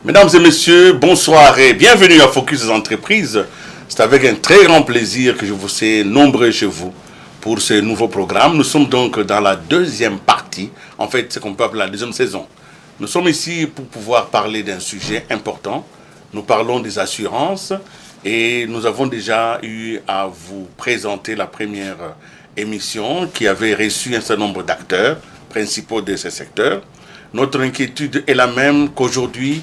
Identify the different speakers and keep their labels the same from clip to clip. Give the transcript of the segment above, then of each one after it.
Speaker 1: Mesdames et messieurs, bonsoir et bienvenue à Focus des entreprises. C'est avec un très grand plaisir que je vous sais nombreux chez vous pour ce nouveau programme. Nous sommes donc dans la deuxième partie, en fait, ce qu'on peut appeler la deuxième saison. Nous sommes ici pour pouvoir parler d'un sujet important. Nous parlons des assurances et nous avons déjà eu à vous présenter la première émission qui avait reçu un certain nombre d'acteurs principaux de ce secteur. Notre inquiétude est la même qu'aujourd'hui.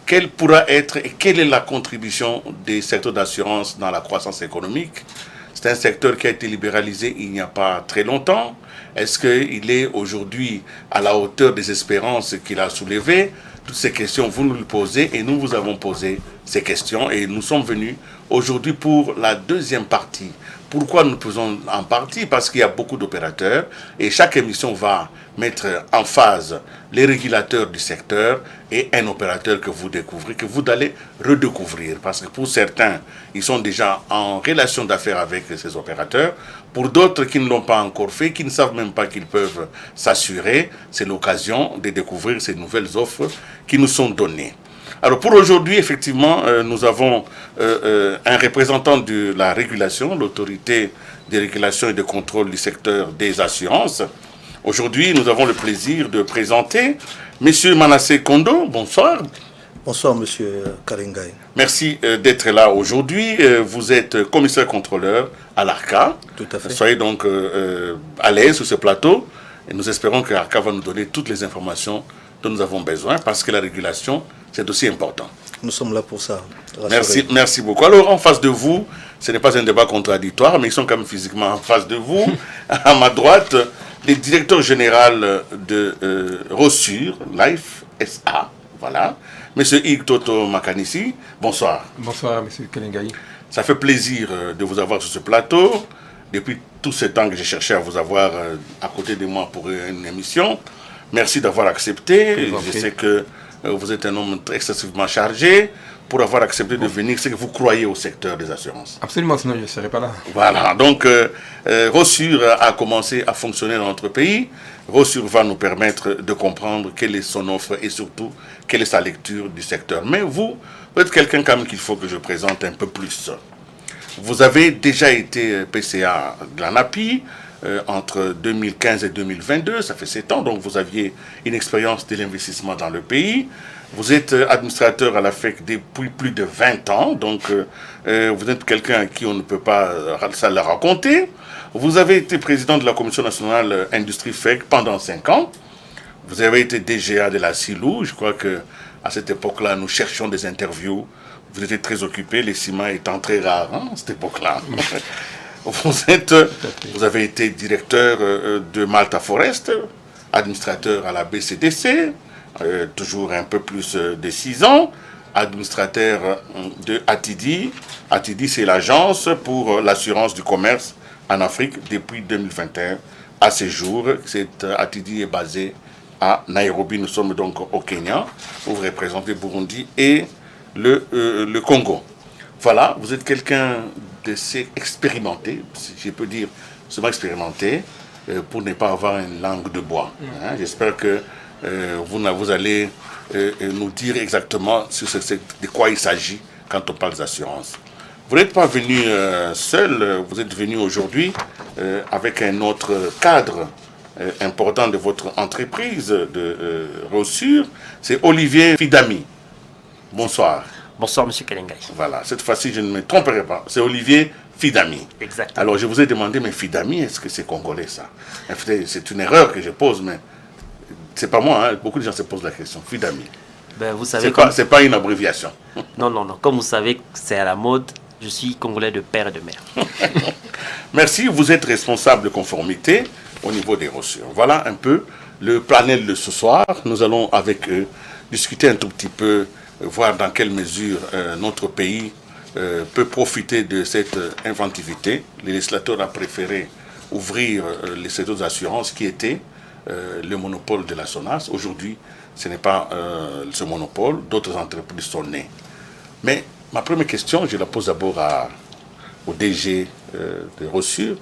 Speaker 1: Quelle pourra être et quelle est la contribution des secteurs d'assurance dans la croissance économique? C'est un secteur qui a été libéralisé il n'y a pas très longtemps. Est-ce qu'il est aujourd'hui à la hauteur des espérances qu'il a soulevées? Toutes ces questions, vous nous les posez et nous vous avons posé ces questions et nous sommes venus aujourd'hui pour la deuxième partie. Pourquoi nous faisons en partie? Parce qu'il y a beaucoup d'opérateurs et chaque émission va mettre en phase les régulateurs du secteur et un opérateur que vous découvrez, que vous allez redécouvrir. Parce que pour certains, ils sont déjà en relation d'affaires avec ces opérateurs. Pour d'autres qui ne l'ont pas encore fait, qui ne savent même pas qu'ils peuvent s'assurer, c'est l'occasion de découvrir ces nouvelles offres qui nous sont données. Alors pour aujourd'hui, effectivement, nous avons un représentant de la régulation, l'autorité de régulation et de contrôle du secteur des assurances. Aujourd'hui, nous avons le plaisir de présenter M. Manasseh Kondo. Bonsoir.
Speaker 2: Bonsoir, M. Kalingai.
Speaker 1: Merci d'être là aujourd'hui. Vous êtes commissaire contrôleur à l'ARCA.
Speaker 2: Tout à fait.
Speaker 1: Soyez donc à l'aise sur ce plateau. Et nous espérons que l'ARCA va nous donner toutes les informations dont nous avons besoin parce que la régulation, c'est aussi important.
Speaker 2: Nous sommes là pour ça.
Speaker 1: Merci beaucoup. Alors, en face de vous, ce n'est pas un débat contradictoire, mais ils sont quand même physiquement en face de vous. À ma droite, le directeur général de Rossure, Life SA, voilà. Monsieur Hugues Toto Makanissi, bonsoir.
Speaker 3: Bonsoir, monsieur Kalingai.
Speaker 1: Ça fait plaisir de vous avoir sur ce plateau. Depuis tout ce temps que j'ai cherché à vous avoir à côté de moi pour une émission, merci d'avoir accepté. Je sais que vous êtes un homme excessivement chargé pour avoir accepté de venir. C'est que vous croyez au secteur des assurances.
Speaker 3: Absolument, sinon je ne serais pas là.
Speaker 1: Voilà, donc Rossure a commencé à fonctionner dans notre pays. Rossure va nous permettre de comprendre quelle est son offre et surtout quelle est sa lecture du secteur. Mais vous êtes quelqu'un quand même qu'il faut que je présente un peu plus. Vous avez déjà été PCA de l'ANAPI entre 2015 et 2022, ça fait 7 ans, donc vous aviez une expérience de l'investissement dans le pays. Vous êtes administrateur à la FEC depuis plus de 20 ans, donc vous êtes quelqu'un à qui on ne peut pas ça le raconter. Vous avez été président de la Commission nationale Industrie FEC pendant 5 ans. Vous avez été DGA de la CILU. Je crois qu'à cette époque-là, nous cherchions des interviews. Vous étiez très occupé, les ciments étant très rares à cette époque-là. Vous avez été directeur de Malta Forest, administrateur à la BCDC, toujours un peu plus de 6 ans, administrateur de ATIDI. ATIDI, c'est l'agence pour l'assurance du commerce en Afrique depuis 2021 à ce jour. Cette ATIDI est basée à Nairobi. Nous sommes donc au Kenya, où vous représentez Burundi et le Congo. Voilà, vous êtes quelqu'un d'assez expérimenté, si je peux dire seulement expérimenté, pour ne pas avoir une langue de bois. Hein. J'espère que vous allez nous dire exactement de quoi il s'agit quand on parle d'assurance. Vous n'êtes pas venu seul, vous êtes venu aujourd'hui avec un autre cadre important de votre entreprise de Rossure, c'est Olivier Fidami. Bonsoir.
Speaker 4: Bonsoir, monsieur Kalingai.
Speaker 1: Voilà, cette fois-ci, je ne me tromperai pas. C'est Olivier Fidami.
Speaker 4: Exactement.
Speaker 1: Alors, je vous ai demandé, mais Fidami, est-ce que c'est congolais, ça? C'est une erreur que je pose, mais c'est pas moi, hein. Beaucoup de gens se posent la question. Fidami.
Speaker 4: Ben, vous savez,
Speaker 1: c'est pas une abréviation.
Speaker 4: Non. Comme vous savez, c'est à la mode. Je suis congolais de père et de mère.
Speaker 1: Merci. Vous êtes responsable de conformité au niveau des Rossures. Voilà un peu le panel de ce soir. Nous allons avec eux discuter un tout petit peu, voir dans quelle mesure notre pays peut profiter de cette inventivité. Le législateur a préféré ouvrir les secteurs d'assurance qui étaient le monopole de la SONAS. Aujourd'hui, ce n'est pas ce monopole, d'autres entreprises sont nées. Mais ma première question, je la pose d'abord au DG de Rossure,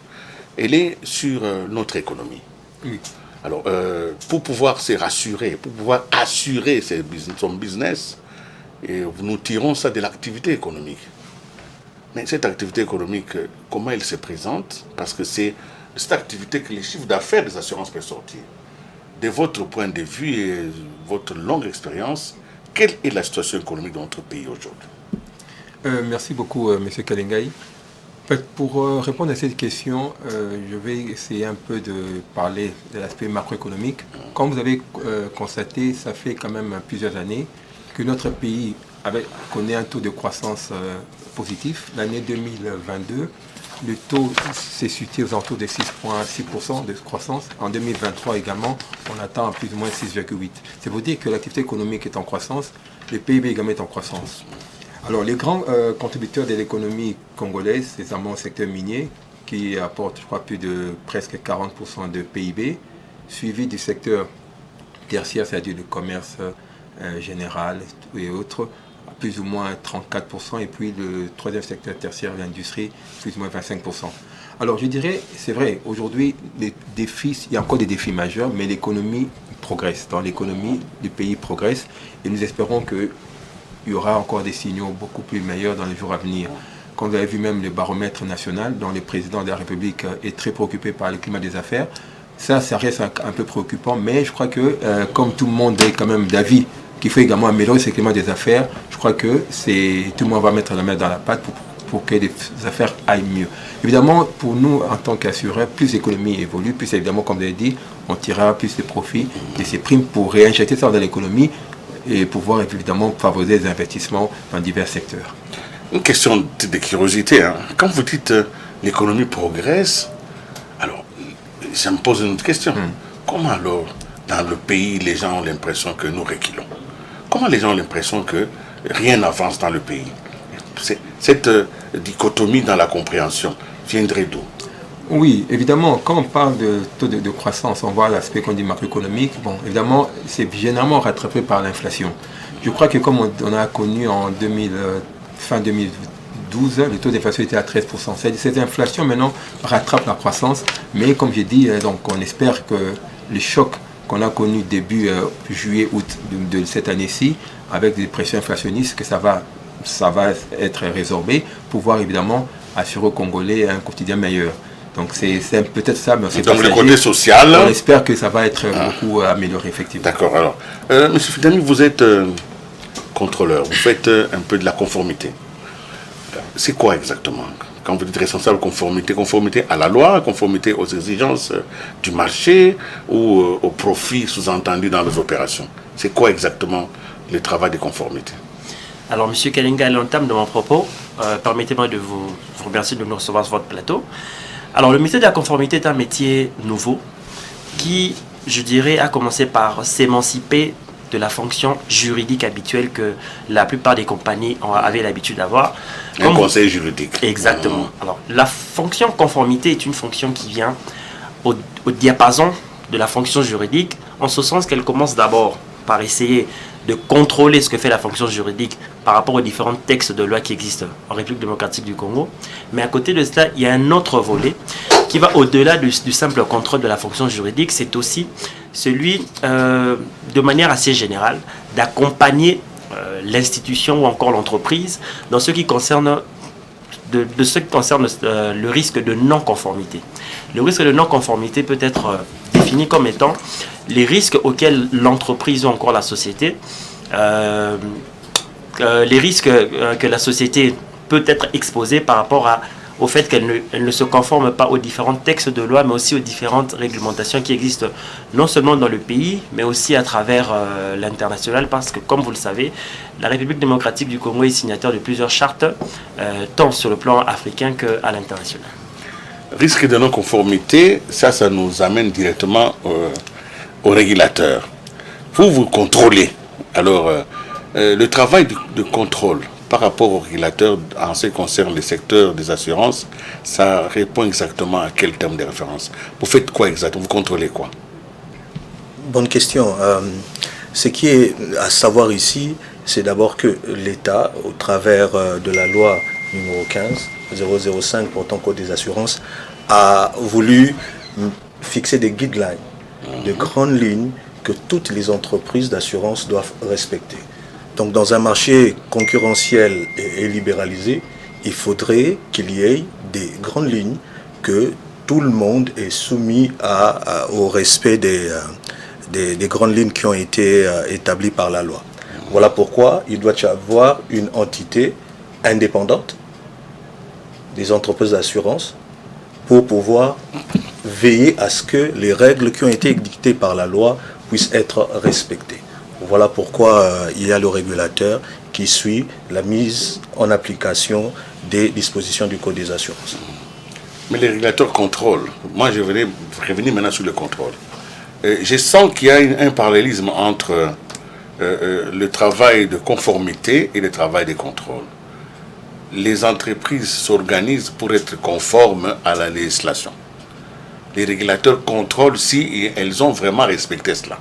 Speaker 1: elle est sur notre économie.
Speaker 3: Oui.
Speaker 1: Alors, pour pouvoir se rassurer, pour pouvoir assurer son business, Et nous tirons ça de l'activité économique. Mais cette activité économique, comment elle se présente? Parce que c'est de cette activité que les chiffres d'affaires des assurances peuvent sortir. De votre point de vue et votre longue expérience, quelle est la situation économique de notre pays aujourd'hui?
Speaker 3: Merci beaucoup, M. Kalengay. Pour répondre à cette question, je vais essayer un peu de parler de l'aspect macroéconomique. Comme vous avez constaté, ça fait quand même plusieurs années que notre pays connaît un taux de croissance positif. L'année 2022, le taux s'est situé aux alentours de 6,6% de croissance. En 2023 également, on attend plus ou moins 6,8%. C'est pour dire que l'activité économique est en croissance, le PIB également est en croissance. Alors, les grands contributeurs de l'économie congolaise, c'est notamment le secteur minier, qui apporte, je crois, plus de presque 40% de PIB, suivi du secteur tertiaire, c'est-à-dire le commerce général et autres, à plus ou moins 34%, et puis le troisième secteur tertiaire, l'industrie, plus ou moins 25%. Alors, je dirais, c'est vrai, aujourd'hui, il y a encore des défis majeurs, mais l'économie progresse. Dans l'économie, le pays progresse, et nous espérons que il y aura encore des signaux beaucoup plus meilleurs dans les jours à venir. Quand vous avez vu même le baromètre national, dont le président de la République est très préoccupé par le climat des affaires, ça reste un peu préoccupant, mais je crois que comme tout le monde est quand même d'avis qu'il faut également améliorer ce climat des affaires, je crois que tout le monde va mettre la main dans la pâte pour que les affaires aillent mieux. Évidemment, pour nous, en tant qu'assureurs, plus l'économie évolue, plus évidemment, comme vous avez dit, on tirera plus de profits de ces primes pour réinjecter ça dans l'économie et pouvoir évidemment favoriser les investissements dans divers secteurs.
Speaker 1: Une question de curiosité. Quand vous dites l'économie progresse, alors ça me pose une autre question. Comment alors, dans le pays, les gens ont l'impression que nous reculons? Comment les gens ont l'impression que rien n'avance dans le pays? Cette dichotomie dans la compréhension viendrait d'où? Oui, évidemment, quand on parle de taux de croissance, on voit l'aspect qu'on dit macroéconomique. Bon, évidemment, c'est généralement rattrapé par l'inflation. Je crois que comme on a connu en fin 2012, le taux d'inflation était à 13%. Cette inflation maintenant rattrape la croissance, mais comme j'ai dit, donc on espère que le choc qu'on a connu début juillet-août de cette année-ci, avec des pressions inflationnistes, que ça va être résorbé pour pouvoir évidemment assurer aux Congolais un quotidien meilleur. Donc c'est peut-être ça, mais c'est donc le côté social. On espère que ça va être beaucoup amélioré, effectivement. D'accord. Alors, Monsieur Fidami, vous êtes contrôleur, vous faites un peu de la conformité. C'est quoi exactement? Quand vous dites responsable conformité, conformité à la loi, conformité aux exigences du marché ou au profit sous-entendu dans les opérations? C'est quoi exactement le travail de conformité?
Speaker 4: Alors, M. Kalinga, à l'entame de mon propos, permettez-moi de vous remercier de nous recevoir sur votre plateau. Alors, le métier de la conformité est un métier nouveau qui, je dirais, a commencé par s'émanciper de la fonction juridique habituelle que la plupart des compagnies avaient l'habitude d'avoir. Un conseil juridique. Exactement. Alors, la fonction conformité est une fonction qui vient au diapason de la fonction juridique, en ce sens qu'elle commence d'abord par essayer de contrôler ce que fait la fonction juridique par rapport aux différents textes de loi qui existent en République démocratique du Congo. Mais à côté de cela, il y a un autre volet qui va au-delà du simple contrôle de la fonction juridique. C'est aussi celui, de manière assez générale, d'accompagner l'institution ou encore l'entreprise dans ce qui concerne le risque de non-conformité. Le risque de non-conformité peut être défini comme étant les risques auxquels l'entreprise ou encore la société, les risques que la société peut être exposée par rapport au fait qu'elle ne se conforme pas aux différents textes de loi, mais aussi aux différentes réglementations qui existent non seulement dans le pays, mais aussi à travers l'international, parce que, comme vous le savez, la République démocratique du Congo est signataire de plusieurs chartes, tant sur le plan africain qu'à l'international. Risque de non-conformité, ça nous amène directement au régulateur. Vous contrôlez. Alors, le travail de contrôle par rapport au régulateur en ce qui concerne le secteur des assurances, ça répond exactement à quel terme de référence? Vous faites quoi exactement? Vous contrôlez quoi?
Speaker 2: Bonne question. Ce qui est à savoir ici, c'est d'abord que l'État, au travers de la loi numéro 15-005 portant code des assurances, a voulu fixer des guidelines, de grandes lignes que toutes les entreprises d'assurance doivent respecter. Donc dans un marché concurrentiel et libéralisé, il faudrait qu'il y ait des grandes lignes, que tout le monde est soumis au respect des grandes lignes qui ont été établies par la loi. Voilà pourquoi il doit y avoir une entité indépendante des entreprises d'assurance pour pouvoir veiller à ce que les règles qui ont été édictées par la loi puissent être respectées. Voilà pourquoi il y a le régulateur qui suit la mise en application des dispositions du Code des assurances.
Speaker 1: Mais les régulateurs contrôlent. Moi, je vais revenir maintenant sur le contrôle. Je sens qu'il y a un parallélisme entre le travail de conformité et le travail de contrôle. Les entreprises s'organisent pour être conformes à la législation. Les régulateurs contrôlent si elles ont vraiment respecté cela.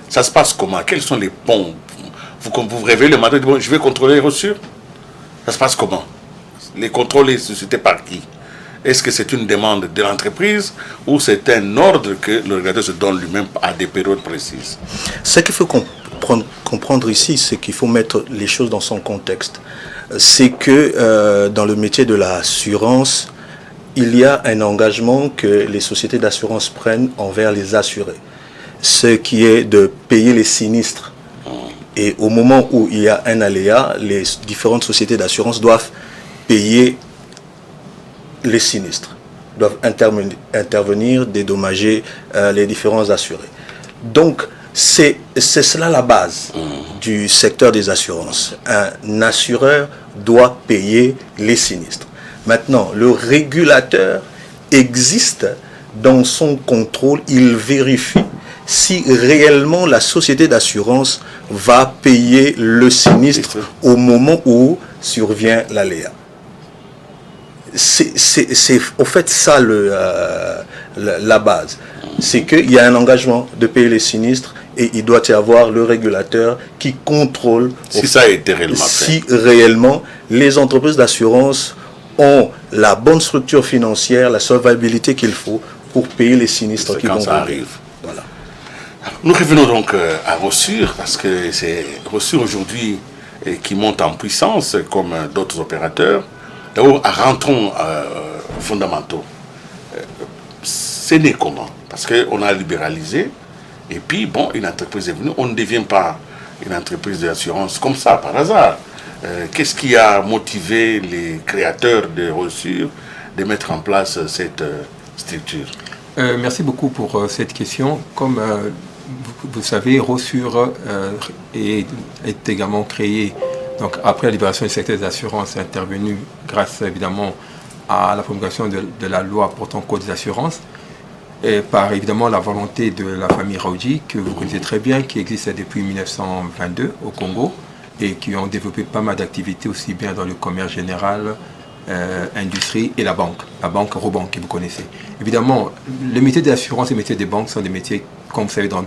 Speaker 1: Ça se passe comment? Quels sont les ponts? Vous réveillez le matin et dites, bon, je vais contrôler les reçus. Ça se passe comment? Les contrôles sont suscités par qui? Est-ce que c'est une demande de l'entreprise ou c'est un ordre que le régulateur se donne lui-même à des périodes précises?
Speaker 2: Ce qu'il faut comprendre ici, c'est qu'il faut mettre les choses dans son contexte. C'est que dans le métier de l'assurance, il y a un engagement que les sociétés d'assurance prennent envers les assurés. Ce qui est de payer les sinistres. Et au moment où il y a un aléa, les différentes sociétés d'assurance doivent payer les sinistres, doivent intervenir, dédommager les différents assurés. Donc, c'est cela la base du secteur des assurances. Un assureur doit payer les sinistres. Maintenant, le régulateur existe dans son contrôle, il vérifie si réellement la société d'assurance va payer le sinistre au moment où survient l'aléa. C'est au fait ça la base. C'est qu'il y a un engagement de payer les sinistres et il doit y avoir le régulateur qui contrôle
Speaker 1: si ça a été réellement
Speaker 2: si réellement les entreprises d'assurance ont la bonne structure financière, la solvabilité qu'il faut pour payer les sinistres qui vont
Speaker 1: arriver.
Speaker 2: Voilà.
Speaker 1: Nous revenons donc à Rossure, parce que c'est Rossure aujourd'hui qui monte en puissance comme d'autres opérateurs. D'abord, rentrons aux fondamentaux. C'est né comment? Parce qu'on a libéralisé, et puis, bon, une entreprise est venue. On ne devient pas une entreprise d'assurance comme ça, par hasard. Qu'est-ce qui a motivé les créateurs de Rossure de mettre en place cette structure?
Speaker 3: Merci beaucoup pour cette question. Comme vous savez, Rossure est également créé donc, après la libération du secteur des assurances, intervenue grâce évidemment à la promulgation de la loi portant code des assurances, et par évidemment la volonté de la famille Raoudji, que vous connaissez très bien, qui existe depuis 1922 au Congo, et qui ont développé pas mal d'activités aussi bien dans le commerce général, industrie et la banque Robank que vous connaissez. Évidemment, le métier de l'assurance et le métier des banques sont des métiers, comme vous savez, dans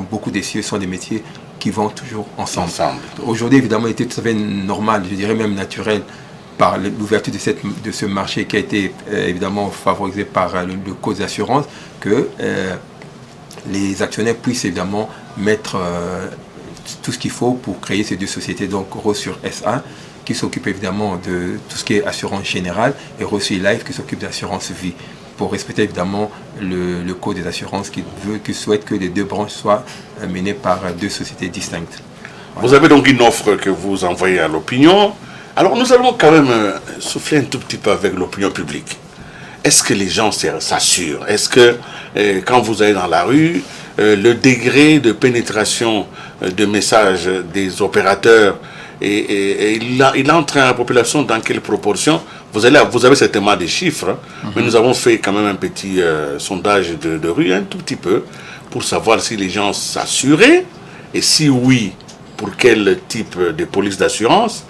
Speaker 3: beaucoup des cieux, sont des métiers qui vont toujours ensemble. Aujourd'hui, évidemment, il était tout à fait normal, je dirais même naturel, par l'ouverture de ce marché qui a été évidemment favorisé par le code d'assurance, que les actionnaires puissent évidemment mettre tout ce qu'il faut pour créer ces deux sociétés, donc Rossure SA, qui s'occupe évidemment de tout ce qui est assurance générale, et Rossure Life qui s'occupe d'assurance vie, pour respecter évidemment le code des assurances qui souhaite que les deux branches soient menées par deux sociétés distinctes. Voilà.
Speaker 1: Vous avez donc une offre que vous envoyez à l'opinion. Alors nous allons quand même souffler un tout petit peu avec l'opinion publique. Est-ce que les gens s'assurent? Est-ce que quand vous allez dans la rue, le degré de pénétration de messages des opérateurs il entre dans la population dans quelle proportion? Vous avez certainement des chiffres, mais nous avons fait quand même un petit sondage de rue, un tout petit peu, pour savoir si les gens s'assuraient, et si oui, pour quel type de police d'assurance,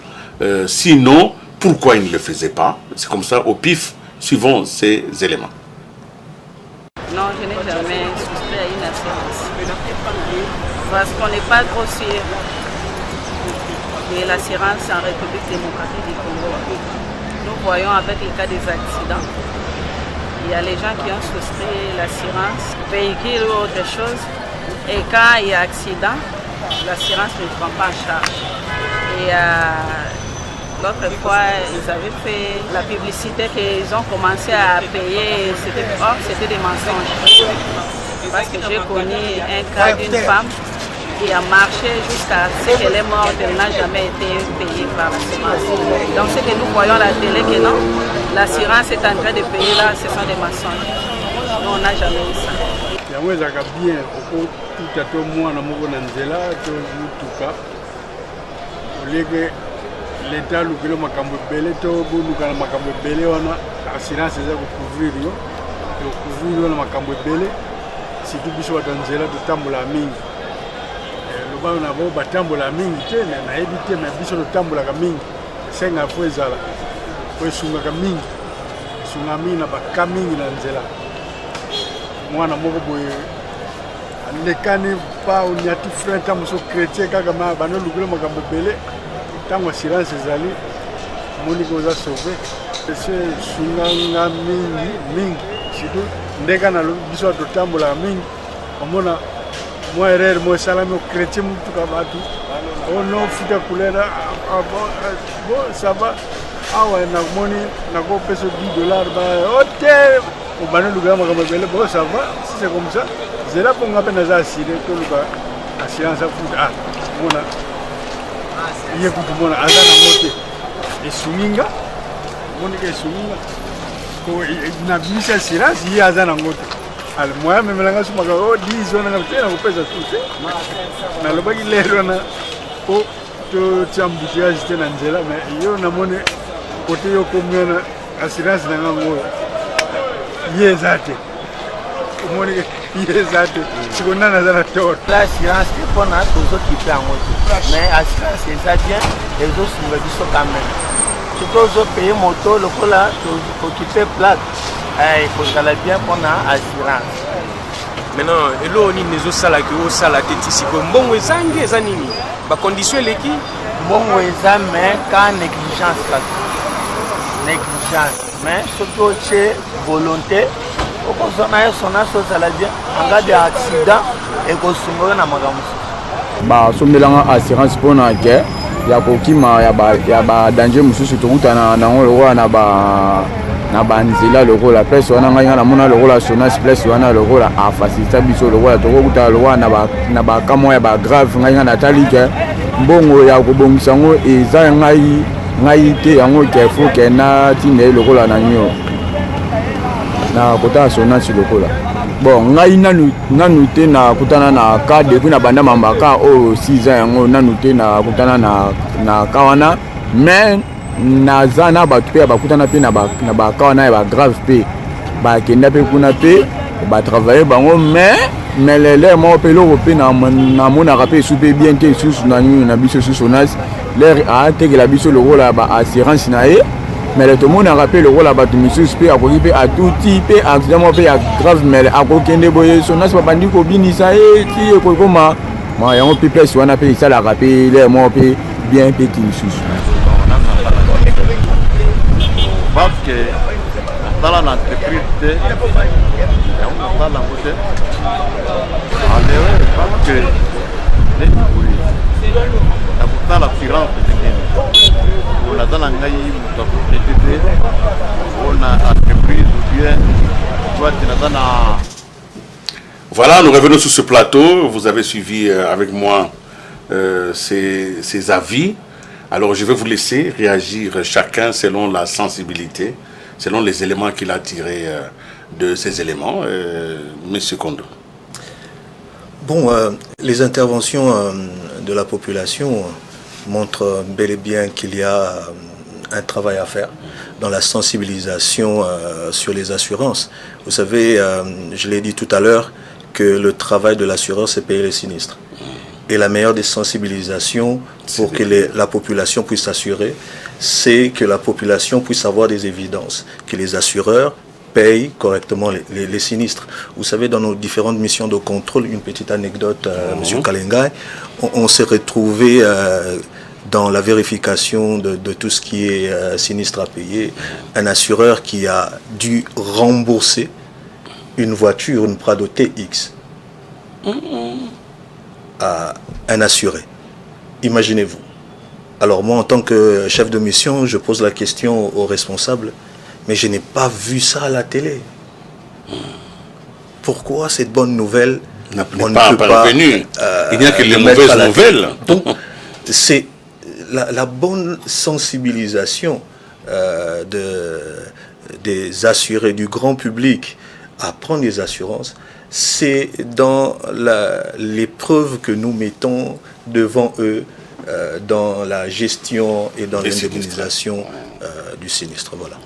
Speaker 1: sinon, pourquoi ils ne le faisaient pas. C'est comme ça, au pif, suivant ces éléments.
Speaker 5: Non, je n'ai jamais souscrit à une assurance, parce qu'on n'est pas trop sûr de l'assurance en République démocratique du Congo. Nous voyons avec le cas des accidents. Il y a les gens qui ont souscrit l'assurance, véhicule ou autre chose, et quand il y a accident, l'assurance ne prend pas en charge. Et l'autre fois, ils avaient fait la publicité qu'ils ont commencé à payer. C'était des mensonges. Parce que j'ai connu un cas d'une femme qui a marché jusqu'à ce qu'elle est morte. Elle n'a jamais été payée par l'assurance. Donc ce que nous voyons à la télé, que non, l'assurance est en train de payer là, ce sont des mensonges. Nous, on n'a jamais eu ça.
Speaker 6: yango ezalaka bien okotuta to mwana moko na nzela to mutuka oleke leta alukile makambo ebele to boluka na makambo ebele wana assurance eza kocouvrir yo ekocouvrir yo na makambo ebele surtout biso bato ya nzela totambola mingi loba na bao batambola mingi te nayebi te me biso totambolaka mingi esenga fo ezala po esungaka mingi esunga mingi na baka mingi na nzela mwana moko boye alekani pa oniati frein ntango so chrétien kaka ma bando lukile makambo ebele ntango assurance ezali moniki oza sauve ese esunganga mingi surtout ndenge na biso totambolaka mingi omona mwa erreur mo esalami o chrétien motuka bato ono futa couleur bon ça va awa namoni nakopesa $10 ote obana lukila makambo ebele bon ça va si c'est comme ça zela mponga mpe naza assuré toluka assurance afuta mona ye kutu mona aza nango te esunginga monika esunginga na bimisi assurance ye aza nango te al moya memelanga sumaka o 10 wana te nakopesa tu te nalobaki lero wana po totia mbutillage te na nzela mais yo namoni kote yo komi wana assurance na ngango ye eza te omoni ye eza te sikona naza na tort
Speaker 7: l'assurance te mpona tozokipe yango te mais assurance eza bien ezosunga biso quand même soki ozopaye moto lokola tokipe plate ekozala bien mpona assurance.
Speaker 8: Maintenant elo nini ezosalaki osala te ti sikoyo mbongo ezangi eza nini bacondition eleki
Speaker 7: mbongo eza mais ka négligence kaka négligence mais soki otie volonté okozwa na ye sonasi ozala bien anga de accident ekosunga oyo na makambo mosusu
Speaker 9: basombelanga assurance mpona ke ya kokima ya badanger mosusu tokutana nango lokola na banzela lokola place wana ngai nga namona lokola sonasi place wana lokola afacilita biso lokola tokokutana lokola na bakamo ya bagrave ngai nga natali ke mbongo ya kobongisa yango eza ngai te yango ke fo ke natinda ye lokola na nio na kota sonasi lokola bon ngai nanu te nakutana na ka depuis na banda mambaka oyo 6 ans yango nanu te nakutana na ka wana mais naza na bato mpe bakutana mpe na baka wana ya bagrave mpe bakenda mpe kuna mpe batravaille bango mais lele moko mpe eloko mpe namonaka mpe esu mpe bien te susu na biso susonasi lere atekela biso lokola baassurance na ye mais tomonaka mpe lokola bato misusu mpe akoki mpe atuti mpe accident moko mpe ya grave mais akokende boye sonasi babandi kobinisa ye ti ekoki koma yango mpe place wana mpe esalaka mpe lere moko mpe bien mpe ti misusu
Speaker 10: parce que dans l'entreprise dans la côté alors parce que les dans la finance on a dans la société on a entreprise ou bien soit dans la.
Speaker 1: Voilà, nous revenons sur ce plateau. Vous avez suivi avec moi ces avis. Alors je vais vous laisser réagir chacun selon la sensibilité, selon les éléments qu'il a tirés de ces éléments. Monsieur Kondo.
Speaker 2: Bon, les interventions de la population montrent bel et bien qu'il y a un travail à faire dans la sensibilisation sur les assurances. Vous savez, je l'ai dit tout à l'heure, que le travail de l'assureur, c'est payer les sinistres. Et la meilleure des sensibilisations pour que la population puisse s'assurer, c'est que la population puisse avoir des évidences, que les assureurs payent correctement les sinistres. Vous savez, dans nos différentes missions de contrôle, une petite anecdote, M. Kalengai, on s'est retrouvé dans la vérification de tout ce qui est sinistre à payer, un assureur qui a dû rembourser une voiture, une Prado TX, à un assuré. Imaginez-vous. Alors moi, en tant que chef de mission, je pose la question aux responsables, mais je n'ai pas vu ça à la télé. Pourquoi cette bonne nouvelle
Speaker 1: n'est pas parvenue? Il n'y a que les mauvaises nouvelles.
Speaker 2: Donc, c'est la bonne sensibilisation des assurés, du grand public à prendre des assurances. C'est dans l'épreuve que nous mettons devant eux dans la gestion et dans l'indemnisation du sinistre. Voilà.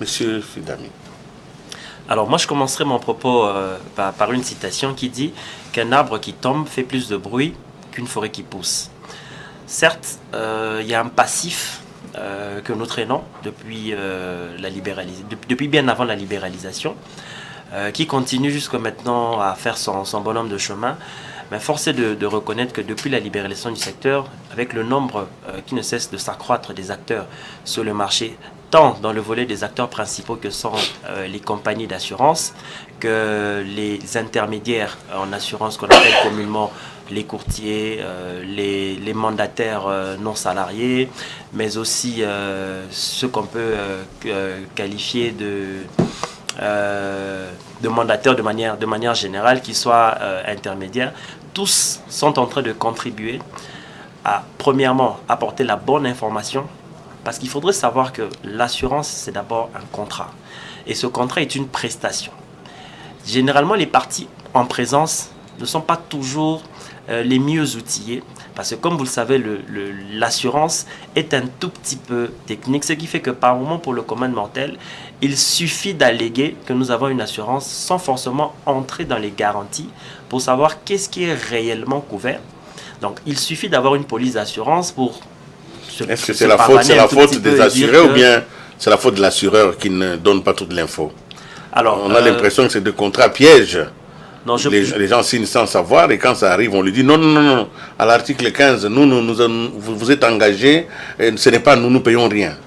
Speaker 1: Monsieur Fidami.
Speaker 4: Alors moi je commencerai mon propos par une citation qui dit qu'un arbre qui tombe fait plus de bruit qu'une forêt qui pousse. Certes, il y a un passif que nous traînons depuis bien avant la libéralisation, qui continue jusqu'à maintenant à faire son bonhomme de chemin. Mais force est de reconnaître que depuis la libéralisation du secteur, avec le nombre qui ne cesse de s'accroître des acteurs sur le marché, tant dans le volet des acteurs principaux que sont les compagnies d'assurance, que les intermédiaires en assurance qu'on appelle communément les courtiers, les mandataires non salariés, mais aussi ceux qu'on peut qualifier de mandataires de manière générale, qui soient intermédiaires, tous sont en train de contribuer à, premièrement, apporter la bonne information, parce qu'il faudrait savoir que l'assurance, c'est d'abord un contrat. Et ce contrat est une prestation. Généralement, les parties en présence ne sont pas toujours les mieux outillés, parce que comme vous le savez, l'assurance est un tout petit peu technique, ce qui fait que par moment, pour le commun mortel, il suffit d'alléguer que nous avons une assurance sans forcément entrer dans les garanties pour savoir qu'est-ce qui est réellement couvert. Donc il suffit d'avoir une police d'assurance pour
Speaker 1: est-ce que c'est la faute des assurés ou bien c'est la faute de l'assureur qui ne donne pas toute l'info? Alors, on a l'impression que c'est des contrats pièges. Non, les gens signent sans savoir et quand ça arrive, on lui dit non, à l'article 15, vous êtes engagés, et ce n'est pas nous payons rien.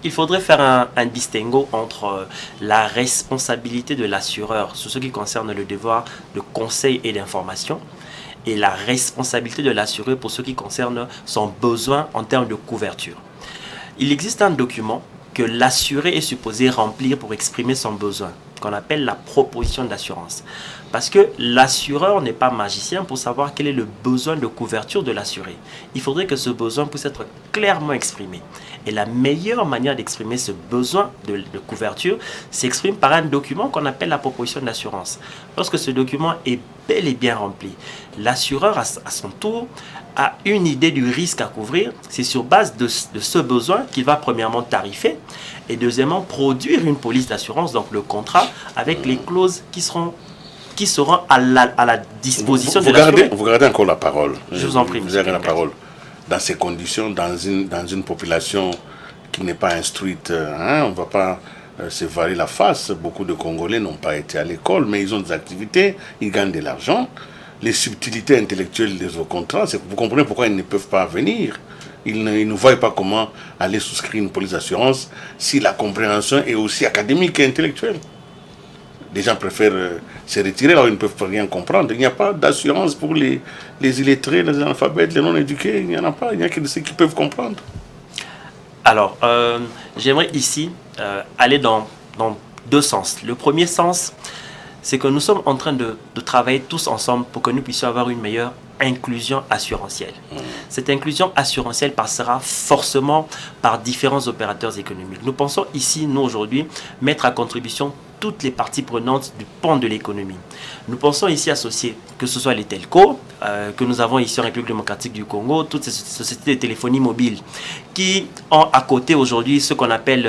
Speaker 4: Il faudrait faire un distinguo entre la responsabilité de l'assureur sur ce qui concerne le devoir de conseil et d'information et la responsabilité de l'assureur pour ce qui concerne son besoin en termes de couverture. Il existe un document que l'assuré est supposé remplir pour exprimer son besoin, qu'on appelle la proposition d'assurance. Parce que l'assureur n'est pas magicien pour savoir quel est le besoin de couverture de l'assuré. Il faudrait que ce besoin puisse être clairement exprimé. Et la meilleure manière d'exprimer ce besoin de couverture s'exprime par un document qu'on appelle la proposition d'assurance. Lorsque ce document est bel et bien rempli, l'assureur, à son tour, a une idée du risque à couvrir. C'est sur base de ce besoin qu'il va premièrement tarifer et deuxièmement produire une police d'assurance, donc le contrat, avec les clauses qui seront à la disposition de l'assuré.
Speaker 1: Vous gardez encore la parole.
Speaker 4: Je vous en prie.
Speaker 1: Vous avez la parole. Dans ces conditions, dans une population qui n'est pas instruite, on ne va pas se voiler la face. Beaucoup de Congolais n'ont pas été à l'école, mais ils ont des activités, ils gagnent de l'argent. Les subtilités intellectuelles des contrats, vous comprenez pourquoi ils ne peuvent pas venir. Ils ne voient pas comment aller souscrire une police d'assurance si la compréhension est aussi académique et intellectuelle. Les gens préfèrent se retirer là où ils ne peuvent rien comprendre. Il n'y a pas d'assurance pour les illettrés, les analphabètes, les non-éduqués. Il n'y en a pas. Il n'y a que ceux qui peuvent comprendre.
Speaker 4: Alors, j'aimerais ici aller dans deux sens. Le premier sens, c'est que nous sommes en train de travailler tous ensemble pour que nous puissions avoir une meilleure inclusion assurantielle. Cette inclusion assurantielle passera forcément par différents opérateurs économiques. Nous pensons ici, nous aujourd'hui, mettre à contribution toutes les parties prenantes du pan de l'économie. Nous pensons ici associer, que ce soit les telcos, que nous avons ici en République démocratique du Congo, toutes ces sociétés de téléphonie mobile, qui ont à côté aujourd'hui ce qu'on appelle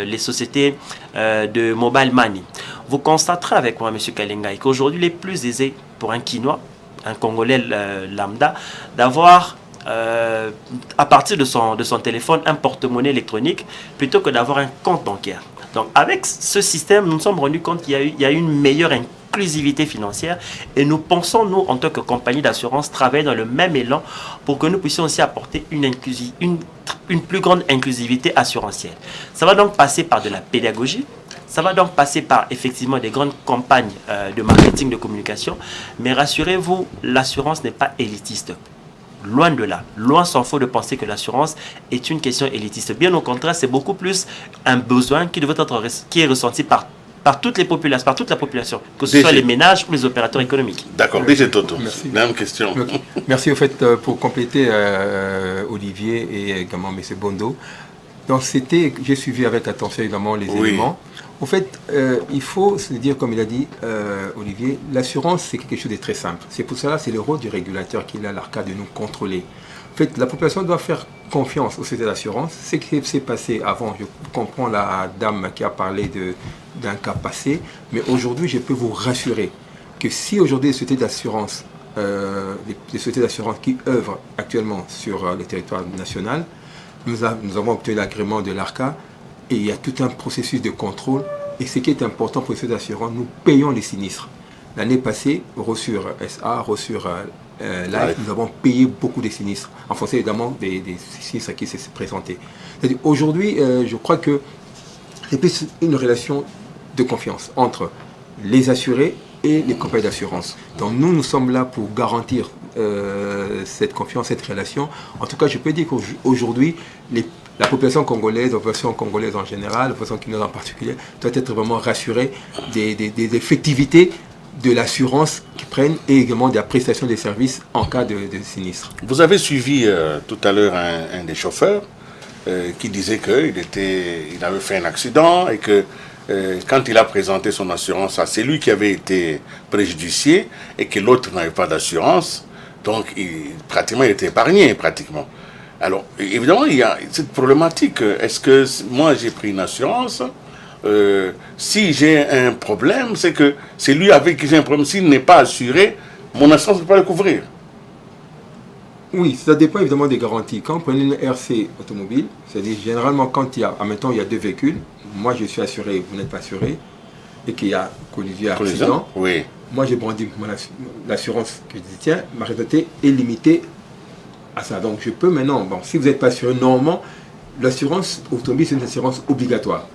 Speaker 4: les sociétés de mobile money. Vous constaterez avec moi, M. Kalengai, qu'aujourd'hui, il est plus aisé pour un Quinois, un Congolais lambda, d'avoir à partir de son téléphone un porte-monnaie électronique plutôt que d'avoir un compte bancaire. Donc avec ce système, nous nous sommes rendus compte qu'il y a une meilleure inclusivité financière et nous pensons, nous, en tant que compagnie d'assurance, travailler dans le même élan pour que nous puissions aussi apporter une plus grande inclusivité assurantielle. Ça va donc passer par de la pédagogie. Ça va donc passer par effectivement des grandes campagnes de marketing, de communication. Mais rassurez-vous, l'assurance n'est pas élitiste. Loin de là. Loin s'en faut de penser que l'assurance est une question élitiste. Bien au contraire, c'est beaucoup plus un besoin qui est ressenti par toutes les populations, par toute la population, que ce soit les ménages ou les opérateurs économiques.
Speaker 1: D'accord, déjà Toto.
Speaker 3: Merci.
Speaker 1: Même question.
Speaker 3: Okay. Merci au fait pour compléter Olivier et également M. Bondo. Donc j'ai suivi avec attention évidemment les éléments. Au fait, il faut se dire, comme il a dit Olivier, l'assurance c'est quelque chose de très simple. C'est pour cela c'est le rôle du régulateur qui est à l'ARCA de nous contrôler. En fait, la population doit faire confiance aux sociétés d'assurance. Ce qui s'est passé avant, je comprends la dame qui a parlé d'un cas passé, mais aujourd'hui, je peux vous rassurer que si aujourd'hui les sociétés d'assurance, qui œuvrent actuellement sur le territoire national, nous avons obtenu l'agrément de l'ARCA et il y a tout un processus de contrôle. Et ce qui est important pour les sociétés d'assurance, nous payons les sinistres. L'année passée, Rossure SA, Rossure Life, nous avons payé beaucoup de sinistres, en fonction évidemment des sinistres qui se sont présentés. Aujourd'hui, je crois que c'est plus une relation de confiance entre les assurés et les compagnies d'assurance. Donc nous sommes là pour garantir cette confiance, cette relation. En tout cas, je peux dire qu'aujourd'hui, la population congolaise, la population congolaise en général, la population qui nous en particulier, doit être vraiment rassurée des effectivités de l'assurance qu'ils prennent et également de la prestation des services en cas de sinistre.
Speaker 1: Vous avez suivi tout à l'heure un des chauffeurs qui disait qu'il avait fait un accident et que quand il a présenté son assurance, c'est lui qui avait été préjudicié et que l'autre n'avait pas d'assurance. Donc, il était épargné, pratiquement. Alors, évidemment, il y a cette problématique. Est-ce que moi, j'ai pris une assurance si j'ai un problème, c'est que c'est lui avec qui j'ai un problème. S'il n'est pas assuré, mon assurance ne peut pas le couvrir.
Speaker 3: Oui, ça dépend évidemment des garanties. Quand vous prenez une RC automobile, c'est-à-dire généralement quand il y a deux véhicules, moi je suis assuré, vous n'êtes pas assuré, et qu'il y a collision, accident, moi j'ai brandi l'assurance que je détiens, ma responsabilité est limitée à ça. Donc je peux maintenant, si vous n'êtes pas assuré, normalement, l'assurance automobile c'est une assurance obligatoire.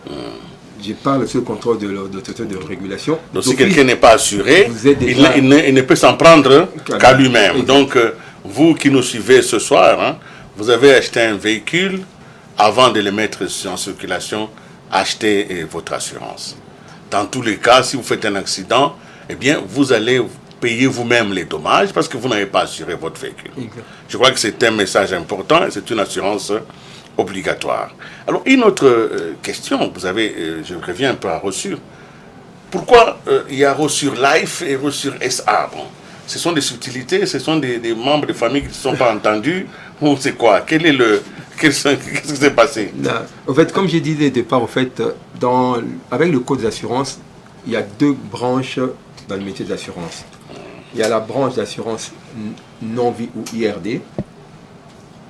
Speaker 3: Je parle sur le contrôle de l'autorité de régulation.
Speaker 1: Donc si quelqu'un n'est pas assuré, il ne peut s'en prendre qu'à lui-même. Donc vous qui nous suivez ce soir, vous avez acheté un véhicule, avant de le mettre en circulation, achetez votre assurance. Dans tous les cas, si vous faites un accident, eh bien, vous allez payer vous-même les dommages parce que vous n'avez pas assuré votre véhicule. Je crois que c'est un message important et c'est une assurance obligatoire. Alors, une autre question, je reviens un peu à Rossure. Pourquoi il y a Rossure Life et Rossure SA? Ce sont des subtilités, ce sont des membres de famille qui ne se sont pas entendus, ou c'est quoi? Qu'est-ce qui s'est passé?
Speaker 3: En fait, comme j'ai dit dès le départ, avec le code d'assurance, il y a deux branches dans le métier de l'assurance. Il y a la branche d'assurance non-vie ou IRD,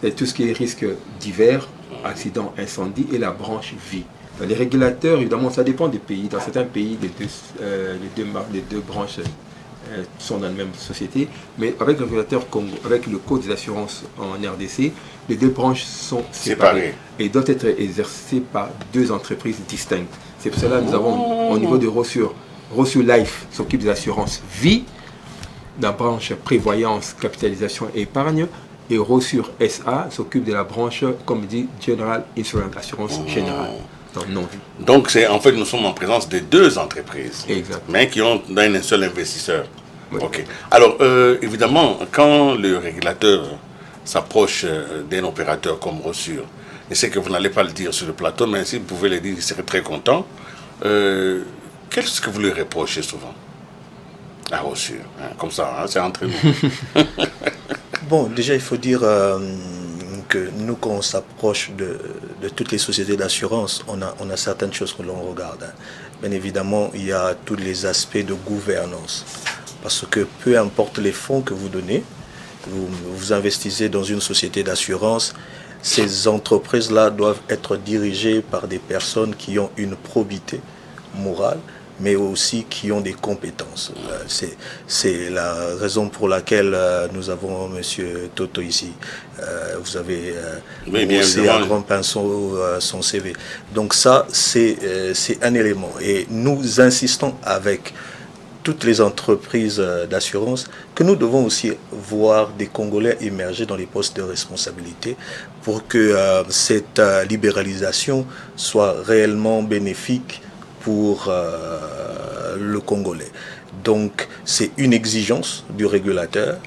Speaker 3: c'est tout ce qui est risque divers, accident, incendie, et la branche vie. Dans les régulateurs, évidemment, ça dépend des pays. Dans certains pays, les deux branches sont dans la même société, mais avec le régulateur Congo, avec le code des assurances en RDC, les deux branches sont séparées et doivent être exercées par deux entreprises distinctes. C'est pour cela que nous avons au niveau de Rossure Life s'occupe des assurances vie, la branche prévoyance, capitalisation et épargne, et Rossure SA s'occupe de la branche, comme dit, General Insurance, assurance générale.
Speaker 1: Donc en fait, nous sommes en présence de deux entreprises, mais qui ont un seul investisseur.
Speaker 3: Oui.
Speaker 1: Ok. Alors, évidemment, quand le régulateur s'approche d'un opérateur comme Rossure, et c'est que vous n'allez pas le dire sur le plateau, mais si vous pouvez le dire, il serait très content. Qu'est-ce que vous lui reprochez souvent à Rossure, comme ça, c'est entre nous.
Speaker 2: Bon, déjà, il faut dire que nous, quand on s'approche de toutes les sociétés d'assurance, on a certaines choses que l'on regarde. Bien évidemment, il y a tous les aspects de gouvernance. Parce que peu importe les fonds que vous donnez, vous investissez dans une société d'assurance, ces entreprises-là doivent être dirigées par des personnes qui ont une probité morale, mais aussi qui ont des compétences. C'est la raison pour laquelle nous avons M. Toto ici. Vous avez aussi un grand pinceau son CV. Donc ça, c'est un élément. Et nous insistons avec toutes les entreprises d'assurance que nous devons aussi voir des Congolais émerger dans les postes de responsabilité pour que cette libéralisation soit réellement bénéfique pour le Congolais. Donc c'est une exigence du régulateur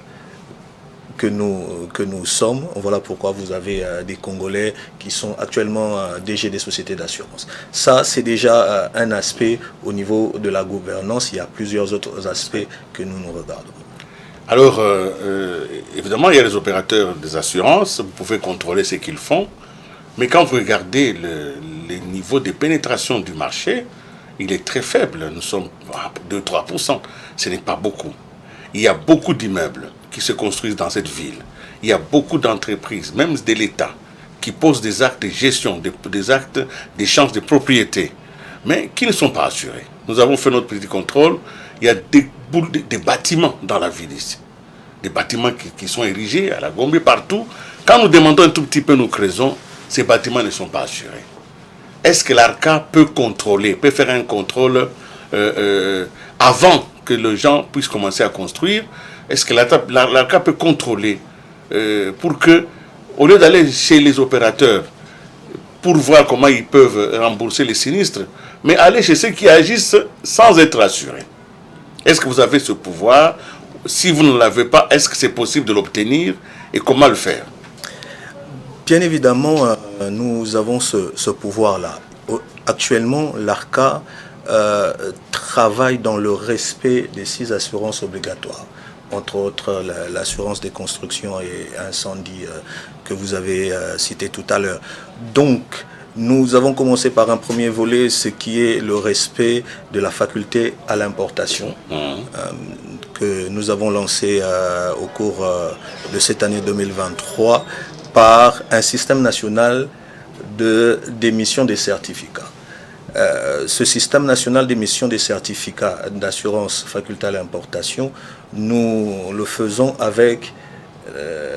Speaker 2: que nous sommes. Voilà pourquoi vous avez des Congolais qui sont actuellement DG des sociétés d'assurance. Ça, c'est déjà un aspect au niveau de la gouvernance. Il y a plusieurs autres aspects que nous regardons.
Speaker 1: Alors, évidemment, il y a les opérateurs des assurances. Vous pouvez contrôler ce qu'ils font. Mais quand vous regardez le niveau de pénétration du marché, il est très faible. Nous sommes à 2-3%. Ce n'est pas beaucoup. Il y a beaucoup d'immeubles qui se construisent dans cette ville. Il y a beaucoup d'entreprises, même de l'État, qui posent des actes de gestion, des actes d'échange de propriété, mais qui ne sont pas assurés. Nous avons fait notre petit contrôle. Il y a des bâtiments dans la ville ici. Des bâtiments qui sont érigés à la Gombe, partout. Quand nous demandons un tout petit peu, nous creusons, ces bâtiments ne sont pas assurés. Est-ce que l'ARCA peut contrôler, peut faire un contrôle avant que les gens puissent commencer à construire? Est-ce que l'ARCA peut contrôler pour que, au lieu d'aller chez les opérateurs pour voir comment ils peuvent rembourser les sinistres, mais aller chez ceux qui agissent sans être assurés? Est-ce que vous avez ce pouvoir? Si vous ne l'avez pas, est-ce que c'est possible de l'obtenir et comment le faire?
Speaker 2: Bien évidemment, nous avons ce pouvoir-là. Actuellement, l'ARCA travaille dans le respect des 6 assurances obligatoires, entre autres l'assurance des constructions et incendies que vous avez cité tout à l'heure. Donc, nous avons commencé par un premier volet, ce qui est le respect de la faculté à l'importation, que nous avons lancé au cours de cette année 2023 par un système national d'émission des certificats. Ce système national d'émission des certificats d'assurance faculté à l'importation, nous le faisons avec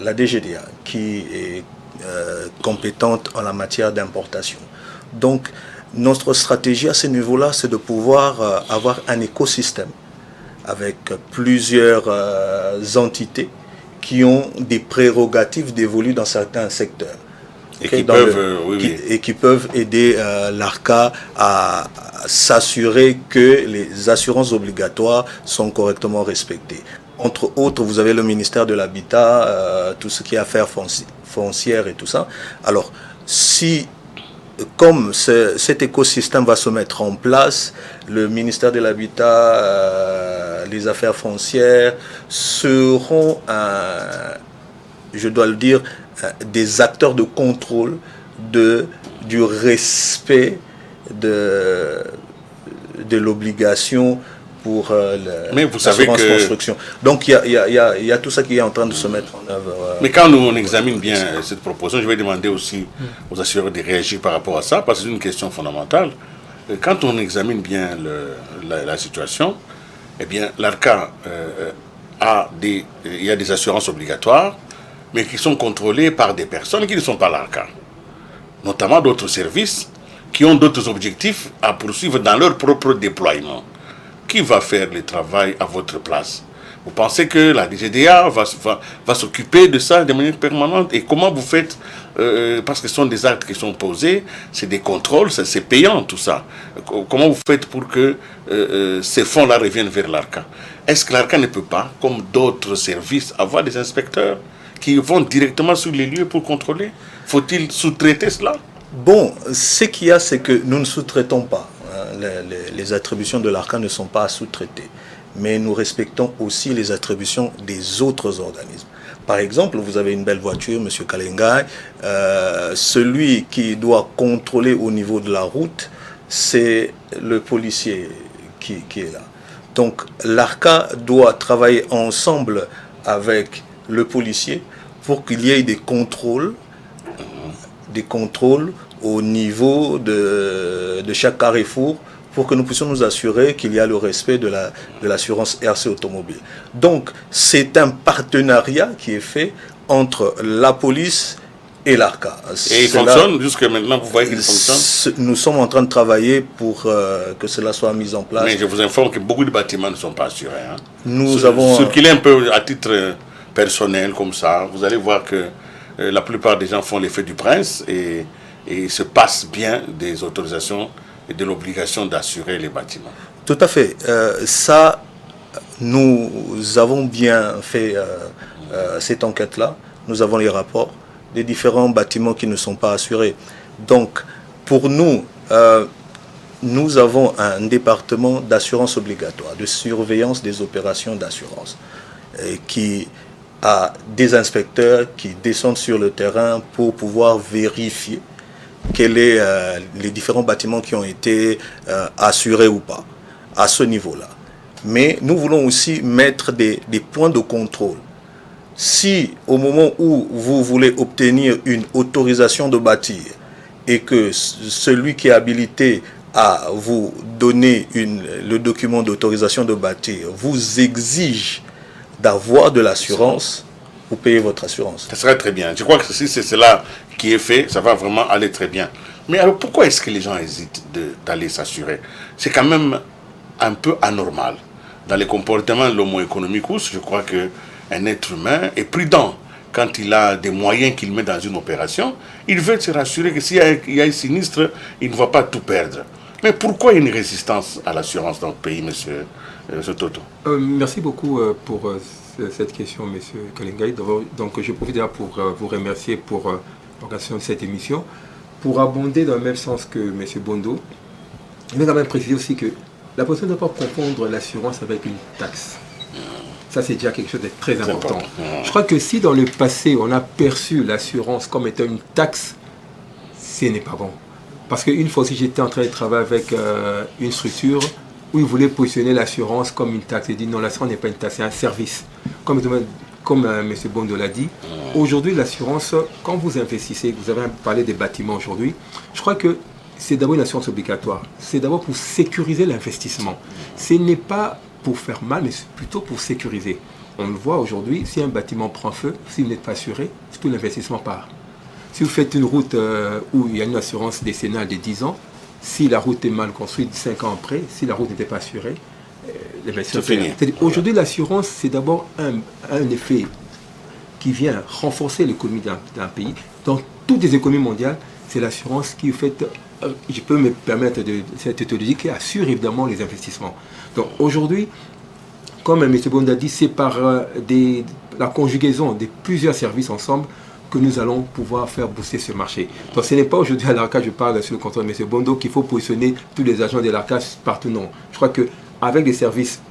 Speaker 2: la DGDA, qui est compétente en la matière d'importation. Donc, notre stratégie à ce niveau-là, c'est de pouvoir avoir un écosystème avec plusieurs entités qui ont des prérogatives dévolues dans certains secteurs.
Speaker 1: Et qui
Speaker 2: peuvent aider l'ARCA à s'assurer que les assurances obligatoires sont correctement respectées. Entre autres, vous avez le ministère de l'Habitat, tout ce qui est affaires foncières et tout ça. Alors, comme cet écosystème va se mettre en place, le ministère de l'Habitat, les affaires foncières seront, je dois le dire, des acteurs de contrôle du respect de l'obligation pour l'assurance construction. Donc il y a tout ça qui est en train de se mettre en œuvre.
Speaker 1: Mais quand on examine bien cette proposition, je vais demander aussi aux assureurs de réagir par rapport à ça, parce que c'est une question fondamentale. Quand on examine bien la situation, eh bien l'ARCA il y a des assurances obligatoires, mais qui sont contrôlés par des personnes qui ne sont pas l'ARCA, notamment d'autres services qui ont d'autres objectifs à poursuivre dans leur propre déploiement. Qui va faire le travail à votre place? Vous pensez que la DGDA va s'occuper de ça de manière permanente? Et comment vous faites, parce que ce sont des actes qui sont posés, c'est des contrôles, c'est payant tout ça. Comment vous faites pour que ces fonds-là reviennent vers l'ARCA? Est-ce que l'ARCA ne peut pas, comme d'autres services, avoir des inspecteurs qui vont directement sur les lieux pour contrôler? Faut-il sous-traiter cela?
Speaker 2: Bon, ce qu'il y a, c'est que nous ne sous-traitons pas. Les attributions de l'ARCA ne sont pas à sous-traiter. Mais nous respectons aussi les attributions des autres organismes. Par exemple, vous avez une belle voiture, M. Kalengai. Celui qui doit contrôler au niveau de la route, c'est le policier qui est là. Donc, l'ARCA doit travailler ensemble avec le policier pour qu'il y ait des contrôles au niveau de chaque carrefour pour que nous puissions nous assurer qu'il y a le respect de l'assurance RC automobile. Donc, c'est un partenariat qui est fait entre la police et l'ARCA.
Speaker 1: Et il fonctionne jusqu'à maintenant, vous voyez qu'il fonctionne?
Speaker 2: Nous sommes en train de travailler pour que cela soit mis en place.
Speaker 1: Mais je vous informe que beaucoup de bâtiments ne sont pas assurés. Hein.
Speaker 2: Nous avons...
Speaker 1: Circuler un peu à titre personnel comme ça, vous allez voir que la plupart des gens font l'effet du prince et se passent bien des autorisations et de l'obligation d'assurer les bâtiments.
Speaker 2: Tout à fait. Ça, nous avons bien fait cette enquête-là. Nous avons les rapports des différents bâtiments qui ne sont pas assurés. Donc, pour nous, nous avons un département d'assurance obligatoire, de surveillance des opérations d'assurance, qui a des inspecteurs qui descendent sur le terrain pour pouvoir vérifier quels sont les différents bâtiments qui ont été assurés ou pas, à ce niveau-là. Mais nous voulons aussi mettre des points de contrôle. Si au moment où vous voulez obtenir une autorisation de bâtir et que celui qui est habilité à vous donner le document d'autorisation de bâtir vous exige d'avoir de l'assurance, vous payez votre assurance.
Speaker 1: Ça serait très bien. Je crois que si c'est cela qui est fait, ça va vraiment aller très bien. Mais alors pourquoi est-ce que les gens hésitent d'aller s'assurer? C'est quand même un peu anormal. Dans les comportements de l'homo economicus, je crois qu'un être humain est prudent. Quand il a des moyens qu'il met dans une opération, il veut se rassurer que s'il y a un sinistre, il ne va pas tout perdre. Mais pourquoi une résistance à l'assurance dans le pays, monsieur Toto?
Speaker 3: Merci beaucoup pour cette question, monsieur Kalengai. Donc, je profite d'ailleurs pour vous remercier pour l'organisation de cette émission. Pour abonder dans le même sens que monsieur Bondo, je vais quand même préciser aussi que la personne ne doit pas confondre l'assurance avec une taxe. Ça, c'est déjà quelque chose de très important. Je crois que si dans le passé, on a perçu l'assurance comme étant une taxe, ce n'est pas bon. Parce qu'une fois aussi, j'étais en train de travailler avec une structure où ils voulaient positionner l'assurance comme une taxe. Ils disent non, l'assurance n'est pas une taxe, c'est un service. Comme M. Bondo l'a dit, aujourd'hui, l'assurance, quand vous investissez, vous avez parlé des bâtiments aujourd'hui, je crois que c'est d'abord une assurance obligatoire. C'est d'abord pour sécuriser l'investissement. Ce n'est pas pour faire mal, mais c'est plutôt pour sécuriser. On le voit aujourd'hui, si un bâtiment prend feu, si vous n'êtes pas assuré, tout l'investissement part. Si vous faites une route où il y a une assurance décennale de 10 ans, si la route est mal construite 5 ans après, si la route n'était pas assurée, l'investissement finit. Aujourd'hui, l'assurance, c'est d'abord un effet qui vient renforcer l'économie d'un pays. Dans toutes les économies mondiales, c'est l'assurance qui fait, je peux me permettre de cette méthodologie, qui assure évidemment les investissements. Donc aujourd'hui, comme M. Bond a dit, c'est par la conjugaison de plusieurs services ensemble que nous allons pouvoir faire booster ce marché. Donc ce n'est pas aujourd'hui à l'ARCA, je parle sur le contrôle de M. Bondo, qu'il faut positionner tous les agents de l'ARCA partout, non. Je crois qu'avec des services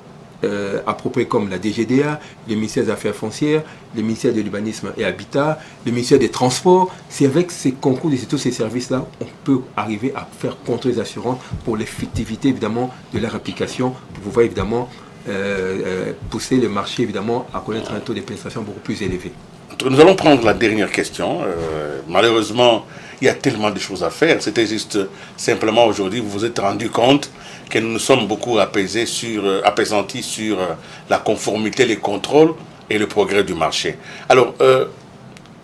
Speaker 3: appropriés comme la DGDA, le ministère des Affaires foncières, le ministère de l'Urbanisme et Habitat, le ministère des Transports, c'est avec ces concours de tous ces services-là, on peut arriver à faire contre les assurances pour l'effectivité évidemment de leur application, pour pouvoir évidemment pousser le marché évidemment à connaître un taux de pénétration beaucoup plus élevé.
Speaker 1: Nous allons prendre la dernière question. Malheureusement, il y a tellement de choses à faire. C'était juste simplement aujourd'hui, vous vous êtes rendu compte que nous nous sommes beaucoup apaisantis sur la conformité, les contrôles et le progrès du marché. Alors,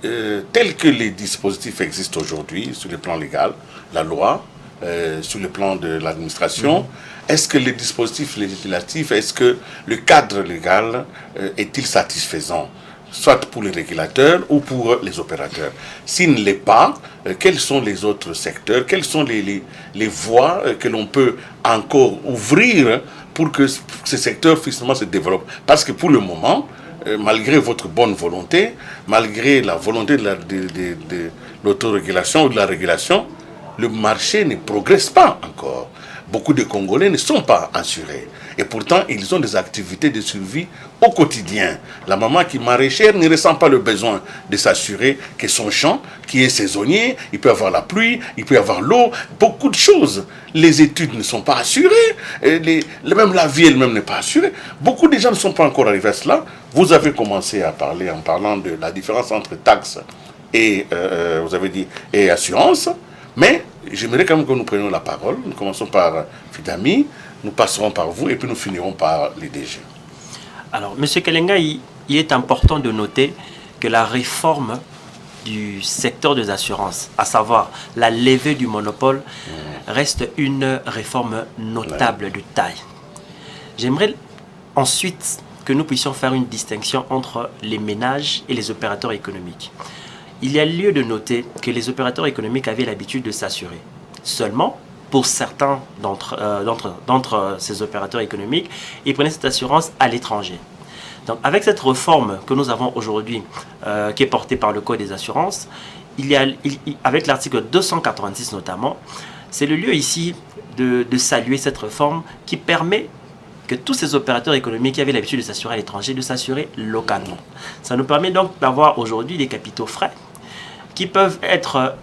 Speaker 1: tels que les dispositifs existent aujourd'hui sur le plan légal, la loi, sur le plan de l'administration, est-ce que les dispositifs législatifs, est-ce que le cadre légal est-il satisfaisant, soit pour les régulateurs ou pour les opérateurs? S'il ne l'est pas, quels sont les autres secteurs, quelles sont les voies que l'on peut encore ouvrir pour que ce secteur finalement se développe? Parce que pour le moment, malgré votre bonne volonté, malgré la volonté de l'autorégulation ou de la régulation, le marché ne progresse pas encore. Beaucoup de Congolais ne sont pas assurés. Et pourtant, ils ont des activités de survie au quotidien. La maman qui est maraîchère ne ressent pas le besoin de s'assurer que son champ, qui est saisonnier, il peut avoir la pluie, il peut avoir l'eau, beaucoup de choses. Les études ne sont pas assurées, même la vie elle-même n'est pas assurée. Beaucoup de gens ne sont pas encore arrivés à cela. Vous avez commencé à parler en parlant de la différence entre taxes et, vous avez dit, et assurance. Mais j'aimerais quand même que nous prenions la parole. Nous commençons par Fidami, nous passerons par vous et puis nous finirons par les DG.
Speaker 4: Alors, M. Kalenga, il est important de noter que la réforme du secteur des assurances, à savoir la levée du monopole, reste une réforme notable de taille. J'aimerais ensuite que nous puissions faire une distinction entre les ménages et les opérateurs économiques. Il y a lieu de noter que les opérateurs économiques avaient l'habitude de s'assurer. Seulement, pour certains d'entre ces opérateurs économiques, ils prenaient cette assurance à l'étranger. Donc, avec cette réforme que nous avons aujourd'hui, qui est portée par le Code des assurances, avec l'article 286 notamment, c'est le lieu ici de saluer cette réforme qui permet que tous ces opérateurs économiques qui avaient l'habitude de s'assurer à l'étranger, de s'assurer localement. Ça nous permet donc d'avoir aujourd'hui des capitaux frais qui peuvent être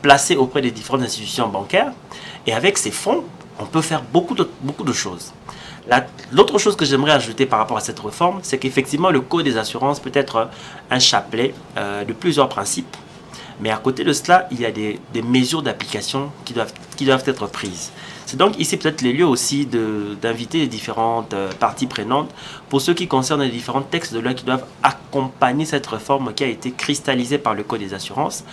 Speaker 4: placés auprès des différentes institutions bancaires. Et avec ces fonds, on peut faire beaucoup de choses. L'autre chose que j'aimerais ajouter par rapport à cette réforme, c'est qu'effectivement, le Code des assurances peut être un chapelet de plusieurs principes. Mais à côté de cela, il y a des mesures d'application qui doivent être prises. C'est donc ici peut-être les lieux aussi d'inviter les différentes parties prenantes pour ce qui concerne les différents textes de loi qui doivent accompagner cette réforme qui a été cristallisée par le Code des assurances,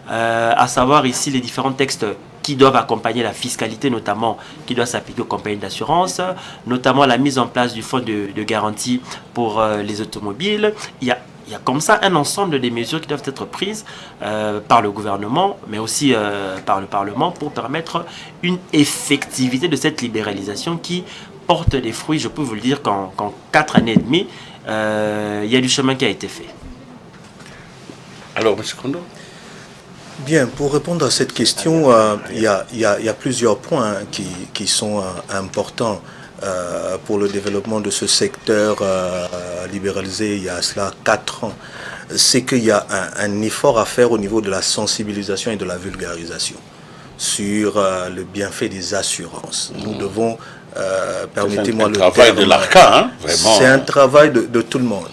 Speaker 4: à savoir ici les différents textes qui doivent accompagner la fiscalité, notamment qui doit s'appliquer aux compagnies d'assurance, notamment la mise en place du fonds de garantie pour les automobiles. Il y a comme ça un ensemble de mesures qui doivent être prises par le gouvernement, mais aussi par le Parlement pour permettre une effectivité de cette libéralisation qui porte des fruits. Je peux vous le dire qu'en 4 années et demie, il y a du chemin qui a été fait.
Speaker 1: Alors, M. Kondo?
Speaker 2: Bien, pour répondre à cette question, il y a plusieurs points qui sont importants pour le développement de ce secteur libéralisé il y a cela 4 ans. C'est qu'il y a un effort à faire au niveau de la sensibilisation et de la vulgarisation sur le bienfait des assurances. Nous devons, permettez-moi le terme...
Speaker 1: C'est un travail de l'ARCA, hein, vraiment.
Speaker 2: C'est un travail de tout le monde.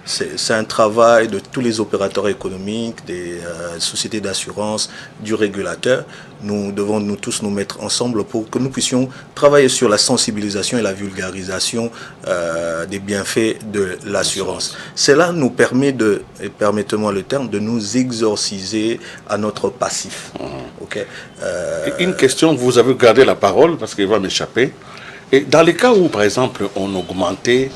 Speaker 2: C'est un travail de tous les opérateurs économiques, des sociétés d'assurance, du régulateur. Nous devons nous tous nous mettre ensemble pour que nous puissions travailler sur la sensibilisation et la vulgarisation des bienfaits de l'assurance. Cela nous permet de, et permettez-moi le terme, de nous exorciser à notre passif. Okay?
Speaker 1: Une question, vous avez gardé la parole parce qu'il va m'échapper. Et dans les cas où, par exemple, on augmentait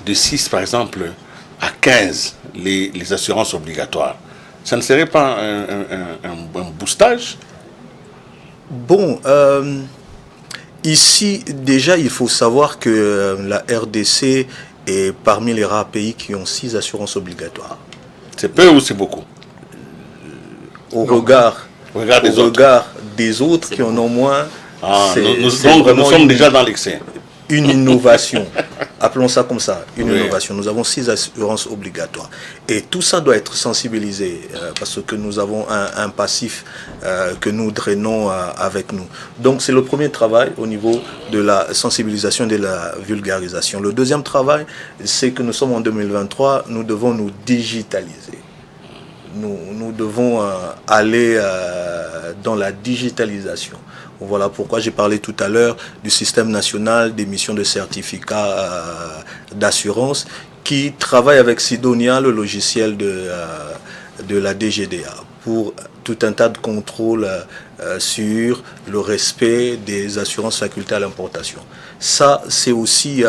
Speaker 1: de 6, par exemple, à 15 les assurances obligatoires, ça ne serait pas un boostage?
Speaker 2: Bon, ici, déjà, il faut savoir que la RDC est parmi les rares pays qui ont 6 assurances obligatoires.
Speaker 1: C'est peu ou c'est beaucoup?
Speaker 2: Au regard des autres qui en ont moins,
Speaker 1: nous sommes déjà dans l'excès.
Speaker 2: Une innovation, appelons ça comme ça, une innovation. Nous avons 6 assurances obligatoires. Et tout ça doit être sensibilisé parce que nous avons un passif que nous drainons avec nous. Donc c'est le premier travail au niveau de la sensibilisation et de la vulgarisation. Le deuxième travail, c'est que nous sommes en 2023, nous devons nous digitaliser. Nous devons aller dans la digitalisation. Voilà pourquoi j'ai parlé tout à l'heure du système national d'émission de certificats d'assurance qui travaille avec Sidonia, le logiciel de la DGDA, pour tout un tas de contrôles sur le respect des assurances facultées à l'importation. Ça, c'est aussi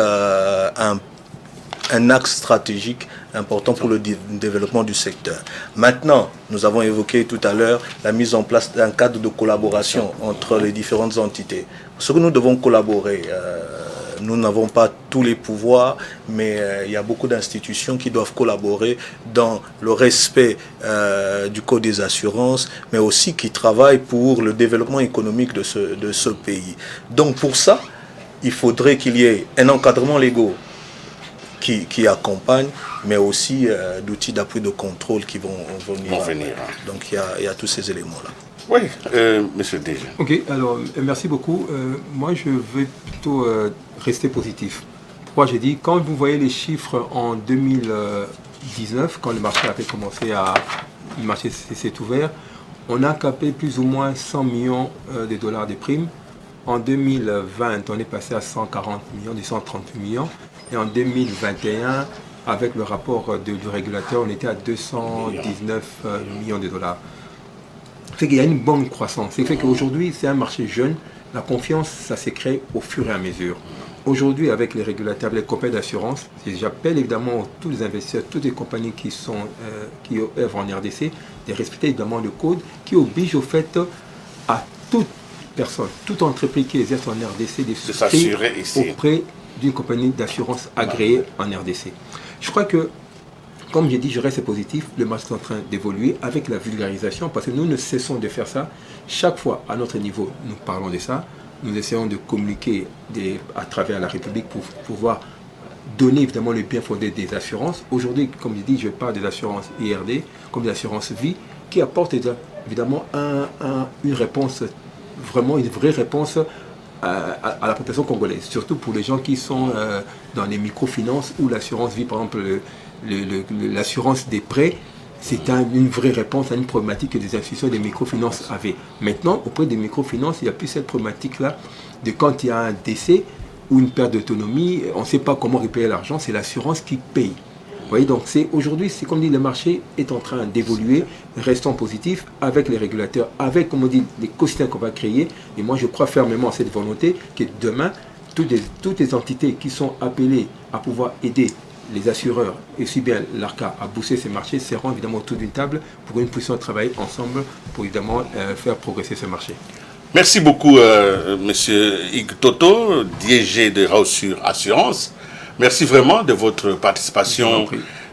Speaker 2: un axe stratégique important pour le développement du secteur. Maintenant, nous avons évoqué tout à l'heure la mise en place d'un cadre de collaboration entre les différentes entités. Ce que nous devons collaborer, nous n'avons pas tous les pouvoirs, mais il y a beaucoup d'institutions qui doivent collaborer dans le respect du Code des assurances, mais aussi qui travaillent pour le développement économique de ce pays. Donc pour ça, il faudrait qu'il y ait un encadrement légal qui accompagne, mais aussi d'outils d'appui de contrôle qui vont venir. Donc il y a tous ces éléments-là.
Speaker 1: Oui, monsieur Dj.
Speaker 3: Ok, alors merci beaucoup. Moi, je vais plutôt rester positif. Pourquoi j'ai dit, quand vous voyez les chiffres en 2019, quand le marché avait commencé le marché s'est ouvert, on a capé plus ou moins 100 millions de dollars de primes. En 2020, on est passé à 140 millions, 130 millions. Et en 2021, avec le rapport du régulateur, on était à 219 millions de dollars. Ça fait qu'il y a une bonne croissance. Ça fait qu'aujourd'hui, c'est un marché jeune. La confiance, ça s'est créé au fur et à mesure. Aujourd'hui, avec les régulateurs, les compagnies d'assurance, j'appelle évidemment tous les investisseurs, toutes les compagnies qui œuvrent en RDC, de respecter évidemment le code qui oblige au fait à toute personne, toute entreprise qui exerce en RDC de souscrire auprès d'une compagnie d'assurance agréée en RDC. Je crois que, comme j'ai dit, je reste positif, le marché est en train d'évoluer avec la vulgarisation, parce que nous ne cessons de faire ça. Chaque fois, à notre niveau, nous parlons de ça. Nous essayons de communiquer à travers la République pour pouvoir donner évidemment le bien fondé des assurances. Aujourd'hui, comme je dis, je parle des assurances IRD, comme des assurances vie, qui apportent évidemment une réponse, vraiment une vraie réponse à la population congolaise, surtout pour les gens qui sont dans les microfinances ou l'assurance vie, par exemple l'assurance des prêts. C'est une vraie réponse à une problématique que des institutions des microfinances avaient. Maintenant, auprès des microfinances, il n'y a plus cette problématique-là de quand il y a un décès ou une perte d'autonomie, on ne sait pas comment répayer l'argent, c'est l'assurance qui paye. Vous voyez, donc aujourd'hui, c'est comme dit, le marché est en train d'évoluer, restons positifs avec les régulateurs, avec, comme on dit, l'écosystème qu'on va créer. Et moi, je crois fermement à cette volonté que demain, toutes les entités qui sont appelées à pouvoir aider les assureurs et aussi bien l'ARCA à booster ces marchés seront évidemment autour d'une table pour que nous puissions travailler ensemble pour évidemment faire progresser ce marché.
Speaker 1: Merci beaucoup, Monsieur Ig Toto, DG de Raussure Assurance. Merci vraiment de votre participation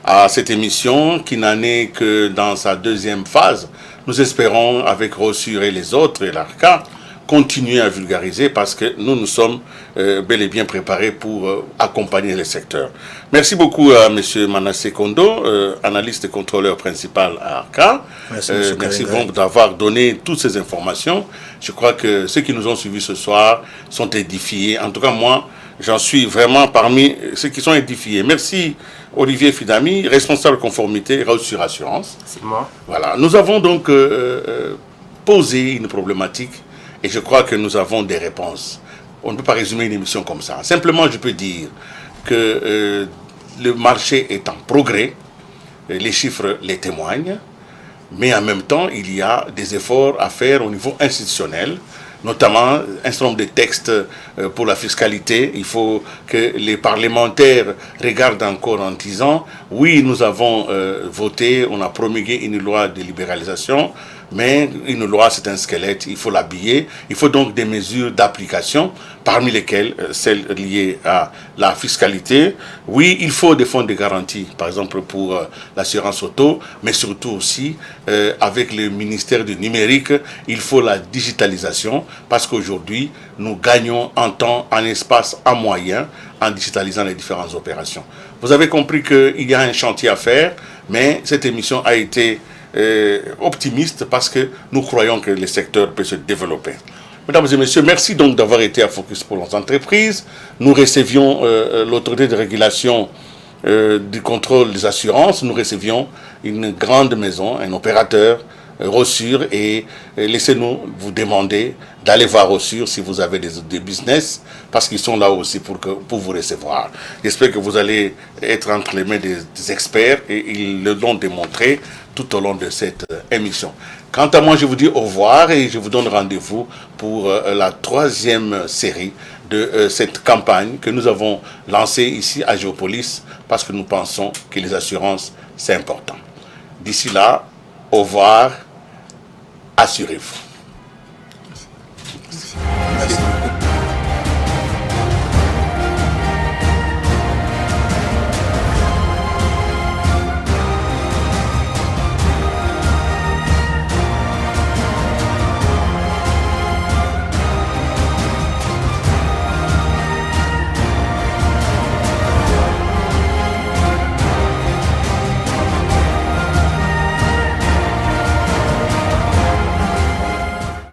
Speaker 1: à cette émission qui n'en est que dans sa deuxième phase. Nous espérons, avec Raussure et les autres et l'ARCA, continuer à vulgariser parce que nous sommes bel et bien préparés pour accompagner les secteurs. Merci beaucoup à M. Manassé Kondo, analyste et contrôleur principal à ARCA. Merci vraiment d'avoir donné toutes ces informations. Je crois que ceux qui nous ont suivis ce soir sont édifiés. En tout cas, moi, j'en suis vraiment parmi ceux qui sont édifiés. Merci Olivier Fidami, responsable conformité Raussure Assurance.
Speaker 4: C'est moi.
Speaker 1: Voilà. Nous avons donc posé une problématique. Et je crois que nous avons des réponses. On ne peut pas résumer une émission comme ça. Simplement, je peux dire que le marché est en progrès, les chiffres les témoignent, mais en même temps, il y a des efforts à faire au niveau institutionnel, notamment un certain nombre de textes pour la fiscalité. Il faut que les parlementaires regardent encore en disant, oui, nous avons voté, on a promulgué une loi de libéralisation, mais une loi, c'est un squelette, il faut l'habiller. Il faut donc des mesures d'application, parmi lesquelles celles liées à la fiscalité. Oui, il faut des fonds de garantie, par exemple pour l'assurance auto, mais surtout aussi, avec le ministère du numérique, il faut la digitalisation, parce qu'aujourd'hui, nous gagnons en temps, en espace, en moyens, en digitalisant les différentes opérations. Vous avez compris qu'il y a un chantier à faire, mais cette émission a été optimiste parce que nous croyons que le secteur peut se développer. Mesdames et messieurs, merci donc d'avoir été à Focus pour nos entreprises. Nous recevions l'autorité de régulation du contrôle des assurances. Nous recevions une grande maison, un opérateur, Raussure, et laissez-nous vous demander d'aller voir Raussure si vous avez des business, parce qu'ils sont là aussi pour vous recevoir. J'espère que vous allez être entre les mains des experts, et ils le l'ont démontré tout au long de cette émission. Quant à moi, je vous dis au revoir et je vous donne rendez-vous pour la troisième série de cette campagne que nous avons lancée ici à Géopolis, parce que nous pensons que les assurances, c'est important. D'ici là, au revoir, assurez-vous.